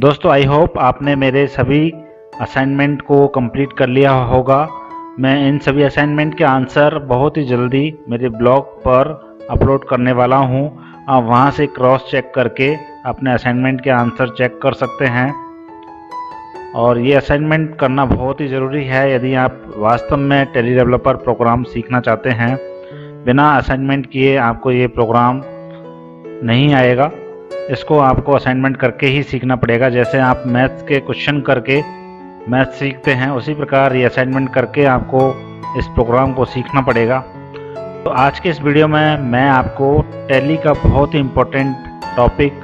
दोस्तों I hope आपने मेरे सभी असाइनमेंट को कंप्लीट कर लिया होगा। मैं इन सभी असाइनमेंट के आंसर बहुत ही जल्दी मेरे ब्लॉग पर अपलोड करने वाला हूं। आप वहां से क्रॉस चेक करके अपने असाइनमेंट के आंसर चेक कर सकते हैं। और ये असाइनमेंट करना बहुत ही ज़रूरी है यदि आप वास्तव में टेली डेवलपर प्रोग्राम सीखना चाहते हैं। बिना असाइनमेंट किए आपको ये प्रोग्राम नहीं आएगा। इसको आपको असाइनमेंट करके ही सीखना पड़ेगा। जैसे आप मैथ्स के क्वेश्चन करके मैथ्स सीखते हैं, उसी प्रकार ये असाइनमेंट करके आपको इस प्रोग्राम को सीखना पड़ेगा। तो आज के इस वीडियो में मैं आपको टैली का बहुत ही इम्पोर्टेंट टॉपिक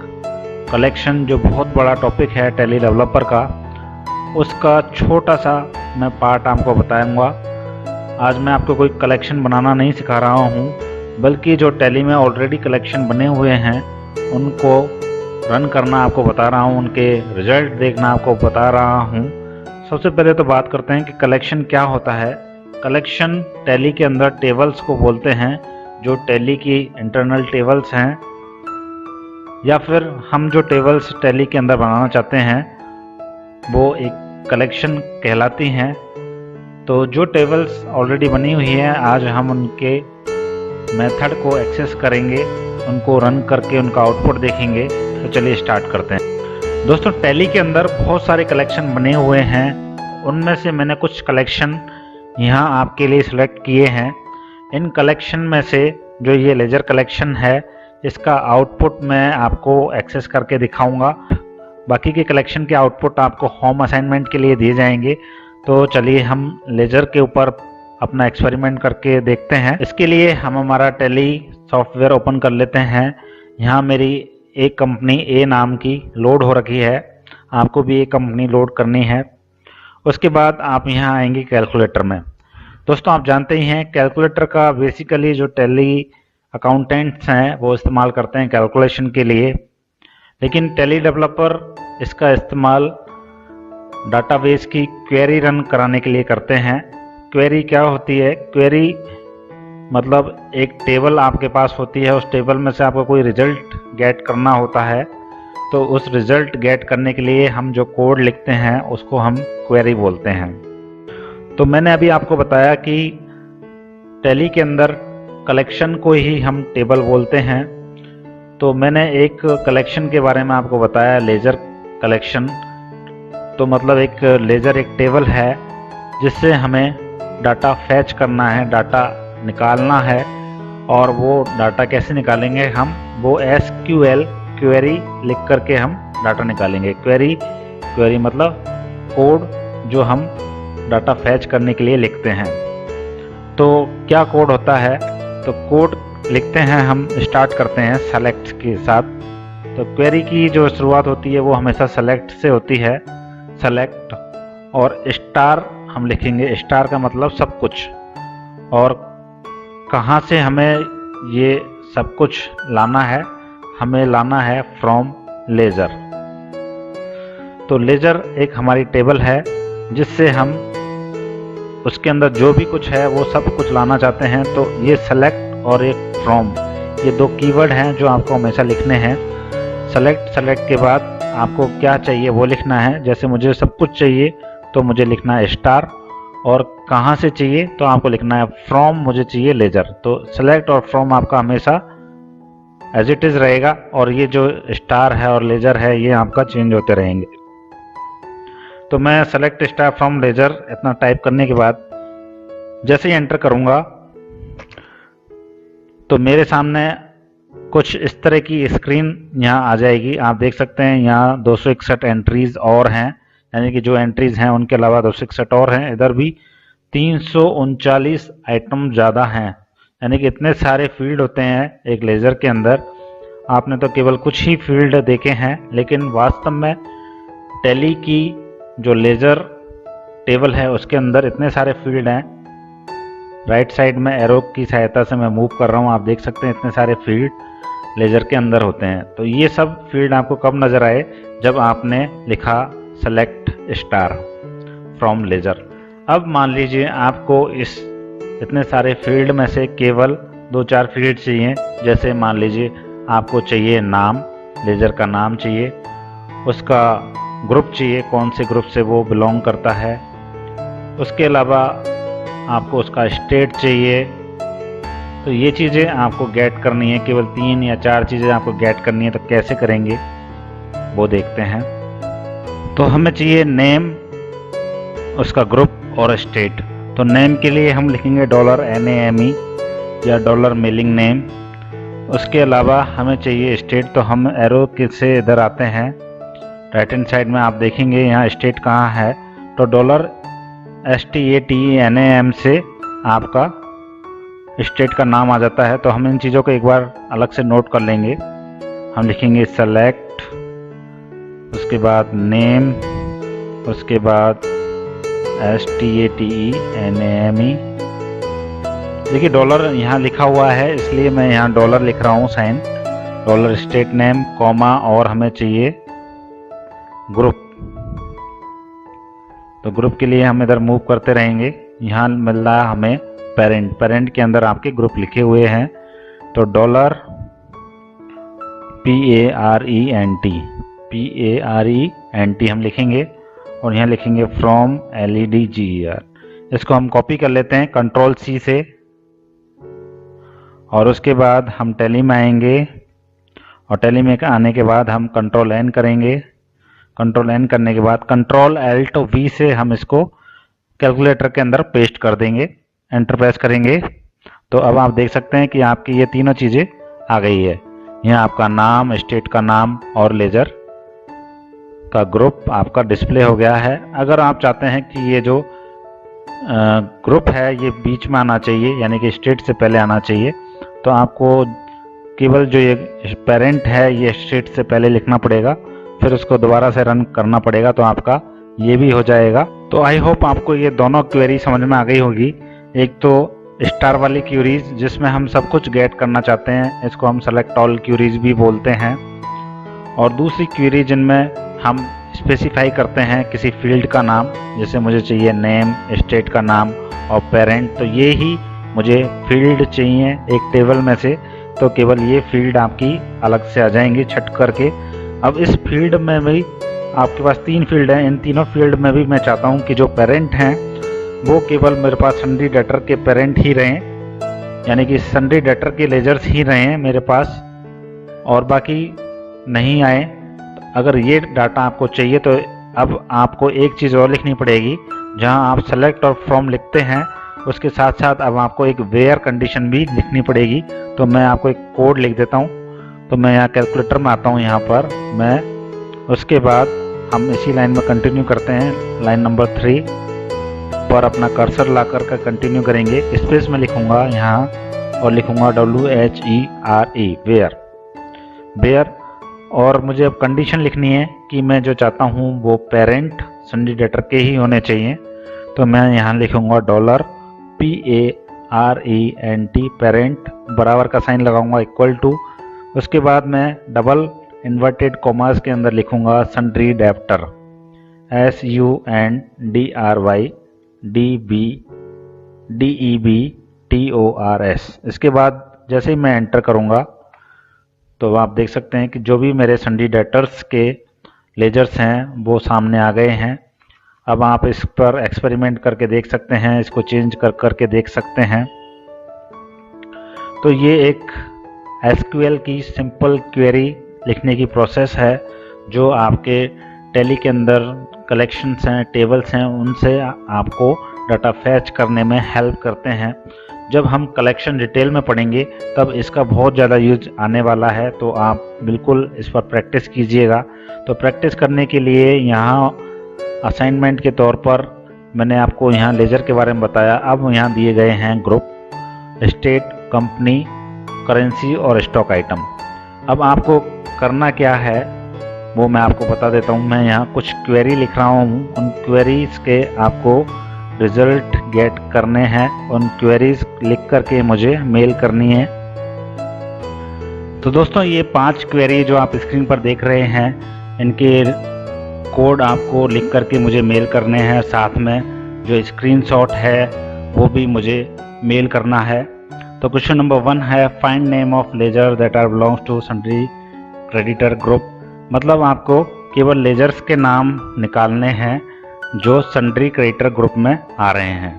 कलेक्शन, जो बहुत बड़ा टॉपिक है टैली डेवलपर का, उसका छोटा सा मैं पार्ट आपको बताऊंगा। आज मैं आपको कोई कलेक्शन बनाना नहीं सिखा रहा हूँ, बल्कि जो टैली में ऑलरेडी कलेक्शन बने हुए हैं उनको रन करना आपको बता रहा हूँ, उनके रिजल्ट देखना आपको बता रहा हूँ। सबसे पहले तो बात करते हैं कि कलेक्शन क्या होता है। कलेक्शन टैली के अंदर टेबल्स को बोलते हैं, जो टैली की इंटरनल टेबल्स हैं, या फिर हम जो टेबल्स टैली के अंदर बनाना चाहते हैं वो एक कलेक्शन कहलाती हैं। तो जो टेबल्स ऑलरेडी बनी हुई हैं, आज हम उनके मेथड को एक्सेस करेंगे, उनको रन करके उनका आउटपुट देखेंगे। तो चलिए स्टार्ट करते हैं। दोस्तों टैली के अंदर बहुत सारे कलेक्शन बने हुए हैं, उनमें से मैंने कुछ कलेक्शन यहाँ आपके लिए सिलेक्ट किए हैं। इन कलेक्शन में से जो ये लेजर कलेक्शन है, इसका आउटपुट मैं आपको एक्सेस करके दिखाऊंगा। बाकी के कलेक्शन के आउटपुट आपको होम असाइनमेंट के लिए दिए जाएंगे। तो चलिए हम लेजर के ऊपर अपना एक्सपेरिमेंट करके देखते हैं। इसके लिए हम हमारा टैली सॉफ्टवेयर ओपन कर लेते हैं। यहाँ मेरी एक कंपनी ए नाम की लोड हो रखी है, आपको भी एक कंपनी लोड करनी है। उसके बाद आप यहाँ आएंगे कैलकुलेटर में। दोस्तों आप जानते ही हैं कैलकुलेटर का बेसिकली जो टैली अकाउंटेंट्स हैं वो इस्तेमाल करते हैं कैलकुलेशन के लिए, लेकिन टैली डेवलपर इसका इस्तेमाल डाटाबेस की क्वेरी रन कराने के लिए करते हैं। क्वेरी क्या होती है? क्वेरी मतलब एक टेबल आपके पास होती है, उस टेबल में से आपको कोई रिजल्ट गेट करना होता है। तो उस रिजल्ट गेट करने के लिए हम जो कोड लिखते हैं उसको हम क्वेरी बोलते हैं। तो मैंने अभी आपको बताया कि टैली के अंदर कलेक्शन को ही हम टेबल बोलते हैं। तो मैंने एक कलेक्शन के बारे में आपको बताया, लेजर कलेक्शन। तो मतलब एक लेजर एक टेबल है जिससे हमें डाटा फैच करना है, डाटा निकालना है। और वो डाटा कैसे निकालेंगे हम? वो SQL क्वेरी लिख करके हम डाटा निकालेंगे। क्वेरी मतलब कोड जो हम डाटा फैच करने के लिए लिखते हैं। तो क्या कोड होता है? तो कोड लिखते हैं हम, स्टार्ट करते हैं सेलेक्ट के साथ। तो क्वेरी की जो शुरुआत होती है वो हमेशा सेलेक्ट से होती है, सेलेक्ट, और स्टार हम लिखेंगे। स्टार का मतलब सब कुछ। और कहाँ से हमें ये सब कुछ लाना है? हमें लाना है फ्रॉम लेजर। तो लेजर एक हमारी टेबल है जिससे हम उसके अंदर जो भी कुछ है वो सब कुछ लाना चाहते हैं। तो ये सेलेक्ट और एक फ्रॉम, ये दो कीवर्ड हैं जो आपको हमेशा लिखने हैं। सेलेक्ट के बाद आपको क्या चाहिए वो लिखना है। जैसे मुझे सब कुछ चाहिए तो मुझे लिखना है स्टार, और कहाँ से चाहिए तो आपको लिखना है फ्रॉम, मुझे चाहिए लेजर। तो सेलेक्ट और फ्रॉम आपका हमेशा एज इट इज़ रहेगा, और ये जो स्टार है और लेजर है ये आपका चेंज होते रहेंगे। तो मैं सेलेक्ट स्टार फ्रॉम लेजर इतना टाइप करने के बाद जैसे ही एंटर करूँगा तो मेरे सामने कुछ इस तरह की स्क्रीन यहाँ आ जाएगी। आप देख सकते हैं यहाँ 261 एंट्रीज और हैं, यानी कि जो एंट्रीज हैं उनके अलावा 261 और हैं। इधर भी 339 आइटम ज़्यादा हैं, यानी कि इतने सारे फील्ड होते हैं एक लेज़र के अंदर। आपने तो केवल कुछ ही फील्ड देखे हैं, लेकिन वास्तव में टैली की जो लेज़र टेबल है उसके अंदर इतने सारे फील्ड हैं। राइट साइड में एरो की सहायता से मैं मूव कर रहा हूँ, आप देख सकते हैं इतने सारे फील्ड लेज़र के अंदर होते हैं। तो ये सब फील्ड आपको कब नज़र आए? जब आपने लिखा सेलेक्ट स्टार फ्रॉम लेजर। अब मान लीजिए आपको इस इतने सारे फील्ड में से केवल 2-4 फील्ड चाहिए। जैसे मान लीजिए आपको चाहिए नाम, लेजर का नाम चाहिए, उसका ग्रुप चाहिए, कौन से ग्रुप से वो बिलोंग करता है। उसके अलावा आपको उसका स्टेट चाहिए। तो ये चीज़ें आपको गेट करनी है, केवल 3 या 4 चीज़ें आपको गेट करनी है। तो कैसे करेंगे वो देखते हैं। तो हमें चाहिए नेम, उसका ग्रुप और स्टेट। तो नेम के लिए हम लिखेंगे $NAME या $मेलिंग नेम। उसके अलावा हमें चाहिए स्टेट। तो हम एरो से इधर आते हैं, राइट हैंड साइड में आप देखेंगे यहाँ स्टेट कहाँ है। तो $STATENAM से आपका स्टेट का नाम आ जाता है। तो हम इन चीज़ों को एक बार अलग से नोट कर लेंगे। हम लिखेंगे सेलेक्ट, उसके बाद नेम, उसके बाद STATENAME। देखिए डॉलर यहाँ लिखा हुआ है, इसलिए मैं यहाँ डॉलर लिख रहा हूँ sign, dollar state name comma, और हमें चाहिए ग्रुप। तो ग्रुप के लिए हम इधर मूव करते रहेंगे। यहाँ मिल रहा है हमें पेरेंट, पेरेंट के अंदर आपके ग्रुप लिखे हुए हैं। तो $PARENT हम लिखेंगे और यहाँ लिखेंगे फ्रॉम LEDGER। इसको हम कॉपी कर लेते हैं Ctrl+C से, और उसके बाद हम टैली में आएंगे, और टैली में आने के बाद हम Ctrl+N करेंगे। Ctrl+N करने के बाद Ctrl+Alt+V से हम इसको कैलकुलेटर के अंदर पेस्ट कर देंगे, एंटर प्रेस करेंगे। तो अब आप देख सकते हैं कि आपकी ये तीनों चीज़ें आ गई है। यहाँ आपका नाम, स्टेट का नाम और लेजर का ग्रुप आपका डिस्प्ले हो गया है। अगर आप चाहते हैं कि ये जो ग्रुप है ये बीच में आना चाहिए, यानी कि स्टेट से पहले आना चाहिए, तो आपको केवल जो ये पेरेंट है ये स्टेट से पहले लिखना पड़ेगा, फिर उसको दोबारा से रन करना पड़ेगा, तो आपका ये भी हो जाएगा। तो आई होप आपको ये दोनों क्वेरी समझ में आ गई होगी। एक तो स्टार वाली क्यूरीज जिसमें हम सब कुछ गेट करना चाहते हैं, इसको हम सेलेक्ट ऑल क्यूरीज भी बोलते हैं। और दूसरी क्वेरी जिनमें हम स्पेसिफाई करते हैं किसी फील्ड का नाम, जैसे मुझे चाहिए नेम, स्टेट का नाम और पेरेंट, तो ये ही मुझे फील्ड चाहिए एक टेबल में से। तो केवल ये फील्ड आपकी अलग से आ जाएंगी छट करके। अब इस फील्ड में भी आपके पास 3 फील्ड हैं, इन तीनों फील्ड में भी मैं चाहता हूँ कि जो पेरेंट हैं वो केवल मेरे पास सन्ड्री डेटर के पेरेंट ही रहें, यानी कि सन्ड्री डेटर के लेजर्स ही रहें मेरे पास, और बाकी नहीं आए। अगर ये डाटा आपको चाहिए तो अब आपको एक चीज़ और लिखनी पड़ेगी। जहां आप सेलेक्ट और फ्रॉम लिखते हैं उसके साथ साथ अब आपको एक वेयर कंडीशन भी लिखनी पड़ेगी। तो मैं आपको एक कोड लिख देता हूं। तो मैं यहाँ कैलकुलेटर में आता हूं, यहाँ पर मैं, उसके बाद हम इसी लाइन में कंटिन्यू करते हैं। लाइन नंबर 3 पर अपना कर्सर ला कर का कंटिन्यू करेंगे। स्पेस में लिखूंगा यहाँ और लिखूंगा WHERE वेयर। और मुझे अब कंडीशन लिखनी है कि मैं जो चाहता हूँ वो पेरेंट सन्ड्री डेटर के ही होने चाहिए। तो मैं यहाँ लिखूंगा $PARENT पेरेंट, बराबर का साइन लगाऊंगा इक्वल टू। उसके बाद मैं डबल इन्वर्टेड कॉमास के अंदर लिखूंगा सन्ड्री डेप्टर SUNDRYDEBTORS। इसके बाद जैसे ही मैं एंटर करूंगा तो आप देख सकते हैं कि जो भी मेरे सन्ड्री डेटर्स के लेजर्स हैं वो सामने आ गए हैं। अब आप इस पर एक्सपेरिमेंट करके देख सकते हैं, इसको चेंज करके देख सकते हैं। तो ये एक SQL की सिंपल क्वेरी लिखने की प्रोसेस है जो आपके टैली के अंदर कलेक्शंस हैं, टेबल्स हैं, उनसे आपको डाटा फैच करने में हेल्प करते हैं। जब हम कलेक्शन डिटेल में पढ़ेंगे तब इसका बहुत ज़्यादा यूज आने वाला है, तो आप बिल्कुल इस पर प्रैक्टिस कीजिएगा। तो प्रैक्टिस करने के लिए यहाँ असाइनमेंट के तौर पर मैंने आपको यहाँ लेजर के बारे में बताया। अब यहाँ दिए गए हैं ग्रुप, स्टेट, कंपनी, करेंसी और स्टॉक आइटम। अब आपको करना क्या है वो मैं आपको बता देता हूँ। मैं यहाँ कुछ क्वेरी लिख रहा हूँ, उन क्वेरीज के आपको रिजल्ट गेट करने हैं। उन क्वेरीज लिख करके मुझे मेल करनी है। तो दोस्तों ये 5 क्वेरी जो आप स्क्रीन पर देख रहे हैं, इनके कोड आपको लिख करके मुझे मेल करने हैं। साथ में जो स्क्रीनशॉट है वो भी मुझे मेल करना है। तो क्वेश्चन नंबर 1 है find name of ledger that are belongs to sundry creditor group. मतलब आपको केवल लेजर्स के नाम निकालने हैं जो सन्ड्री क्रेडिटर ग्रुप में आ रहे हैं।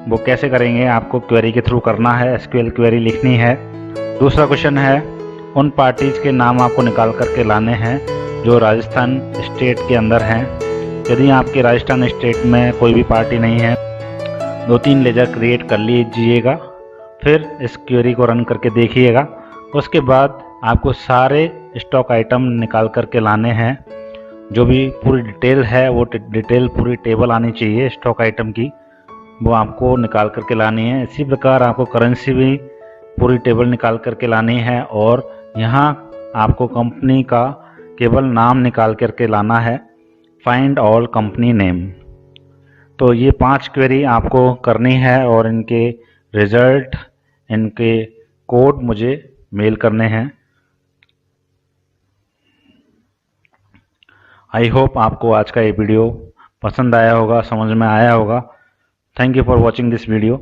वो कैसे करेंगे, आपको क्वेरी के थ्रू करना है, एसक्यूएल क्वेरी लिखनी है। दूसरा क्वेश्चन है, उन पार्टीज़ के नाम आपको निकाल करके लाने हैं जो राजस्थान स्टेट के अंदर हैं। यदि आपके राजस्थान स्टेट में कोई भी पार्टी नहीं है, 2-3 लेजर क्रिएट कर लीजिएगा, फिर इस क्वेरी को रन करके देखिएगा। उसके बाद आपको सारे स्टॉक आइटम निकाल करके लाने हैं। जो भी पूरी डिटेल है वो डिटेल पूरी टेबल आनी चाहिए स्टॉक आइटम की, वो आपको निकाल करके लानी है। इसी प्रकार आपको करेंसी भी पूरी टेबल निकाल करके लानी है और यहाँ आपको कंपनी का केवल नाम निकाल करके लाना है, फाइंड ऑल कंपनी नेम। तो ये 5 क्वेरी आपको करनी है और इनके रिजल्ट, इनके कोड मुझे मेल करने हैं। आई होप आपको आज का ये वीडियो पसंद आया होगा, समझ में आया होगा। Thank you for watching this video.